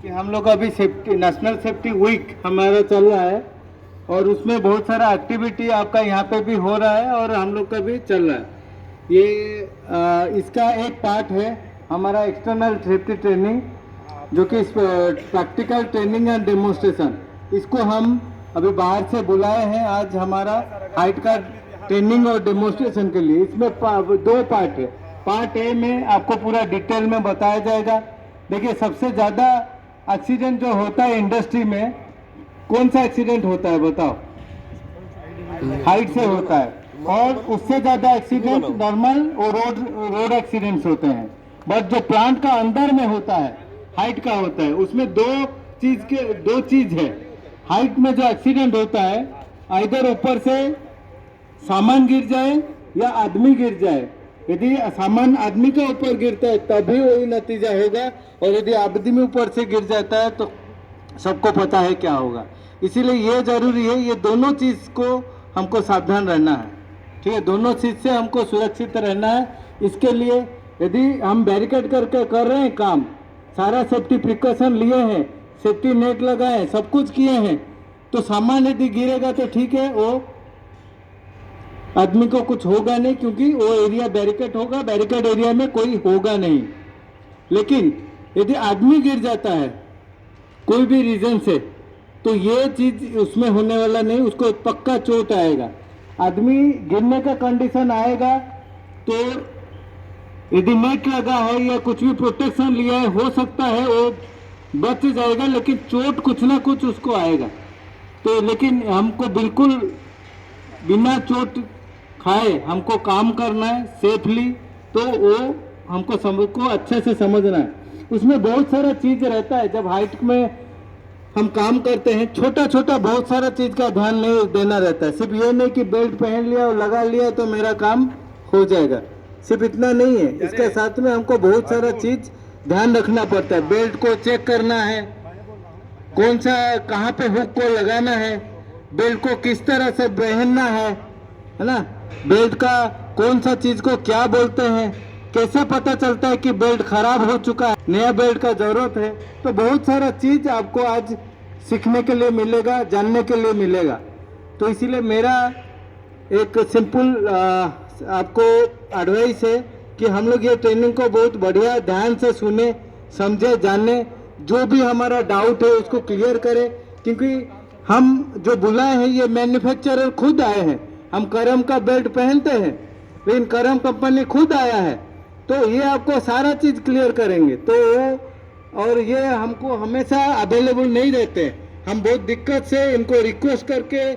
कि हम लोग अभी सेफ्टी नेशनल सेफ्टी वीक हमारा चल रहा है और उसमें बहुत सारा एक्टिविटी आपका यहाँ पे भी हो रहा है और हम लोग का भी चल रहा है। ये इसका एक पार्ट है हमारा एक्सटर्नल सेफ्टी ट्रेनिंग, जो कि प्रैक्टिकल ट्रेनिंग एंड डेमोन्स्ट्रेशन। इसको हम अभी बाहर से बुलाए हैं आज हमारा हाइट का ट्रेनिंग और डेमोन्स्ट्रेशन के लिए। इसमें दो पार्ट है। पार्ट ए में आपको पूरा डिटेल में बताया जाएगा। देखिए, सबसे ज़्यादा एक्सीडेंट जो होता है इंडस्ट्री में, कौन सा एक्सीडेंट होता है बताओ? हाइट से होता है। और उससे ज़्यादा एक्सीडेंट नॉर्मल और रोड एक्सीडेंट्स होते हैं। बट जो प्लांट का अंदर में होता है, हाइट का होता है, उसमें दो चीज है। हाइट में जो एक्सीडेंट होता है, इधर ऊपर से सामान गिर जाए या आदमी गिर जाए। यदि सामान आदमी के ऊपर गिरता है तभी वही नतीजा होगा, और यदि आदमी ऊपर से गिर जाता है तो सबको पता है क्या होगा। इसीलिए ये जरूरी है, ये दोनों चीज को हमको सावधान रहना है। ठीक है, दोनों चीज से हमको सुरक्षित रहना है। इसके लिए यदि हम बैरिकेड करके कर रहे हैं काम, सारा सेफ्टी प्रिकॉशन लिए हैं, सेफ्टी नेट लगाए, सब कुछ किए हैं, तो सामान यदि गिरेगा तो ठीक है, वो आदमी को कुछ होगा नहीं, क्योंकि वो एरिया बैरिकेड होगा, बैरिकेड एरिया में कोई होगा नहीं। लेकिन यदि आदमी गिर जाता है कोई भी रीजन से, तो ये चीज उसमें होने वाला नहीं, उसको पक्का चोट आएगा। आदमी गिरने का कंडीशन आएगा तो यदि नेट लगा है या कुछ भी प्रोटेक्शन लिया है, हो सकता है वो बच जाएगा, लेकिन चोट कुछ ना कुछ उसको आएगा। तो लेकिन हमको बिल्कुल बिना चोट खाए हमको काम करना है सेफली, तो वो हमको सबको अच्छे से समझना है। उसमें बहुत सारा चीज रहता है। जब हाइट में हम काम करते हैं, छोटा छोटा बहुत सारा चीज का ध्यान नहीं देना रहता है। सिर्फ ये नहीं कि बेल्ट पहन लिया और लगा लिया तो मेरा काम हो जाएगा, सिर्फ इतना नहीं है। इसके साथ में हमको बहुत सारा चीज ध्यान रखना पड़ता है। बेल्ट को चेक करना है, कौन सा कहाँ पे हुक को लगाना है, बेल्ट को किस तरह से पहनना है ना, बेल्ट का कौन सा चीज को क्या बोलते हैं, कैसे पता चलता है कि बेल्ट खराब हो चुका है, नया बेल्ट का जरूरत है। तो बहुत सारा चीज आपको आज सीखने के लिए मिलेगा, जानने के लिए मिलेगा। तो इसीलिए मेरा एक सिंपल आपको एडवाइस है कि हम लोग ये ट्रेनिंग को बहुत बढ़िया ध्यान से सुने, समझे, जाने, जो भी हमारा डाउट है उसको क्लियर करें। क्योंकि हम जो बुलाए हैं ये मैन्युफैक्चरर खुद आए हैं। हम करम का बेल्ट पहनते हैं, लेकिन करम कंपनी खुद आया है, तो ये आपको सारा चीज क्लियर करेंगे। तो और ये हमको हमेशा अवेलेबल नहीं रहते। हम बहुत दिक्कत से इनको रिक्वेस्ट करके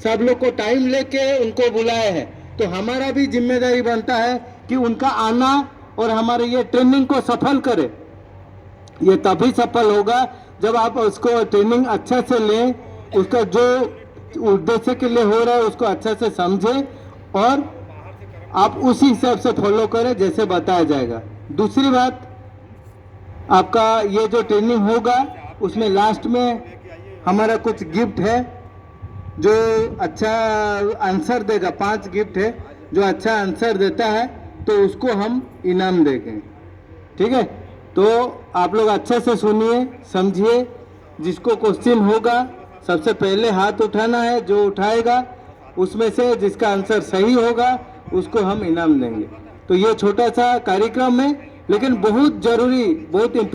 सब लोग को टाइम लेके उनको बुलाए हैं। तो हमारा भी जिम्मेदारी बनता है कि उनका आना और हमारे ये ट्रेनिंग को सफल करे। ये तभी सफल होगा जब आप उसको ट्रेनिंग अच्छे से लें, उसका जो उद्देश्य के लिए हो रहा है उसको अच्छे से समझें और आप उसी हिसाब से फॉलो करें जैसे बताया जाएगा। दूसरी बात, आपका ये जो ट्रेनिंग होगा उसमें लास्ट में हमारा कुछ गिफ्ट है। जो अच्छा आंसर देगा, 5 गिफ्ट है, जो अच्छा आंसर देता है तो उसको हम इनाम देंगे। ठीक है, तो आप लोग अच्छे से सुनिए, समझिए। जिसको क्वेश्चन होगा सबसे पहले हाथ उठाना है, जो उठाएगा उसमें से जिसका आंसर सही होगा उसको हम इनाम देंगे। तो ये छोटा सा कार्यक्रम है, लेकिन बहुत जरूरी, बहुत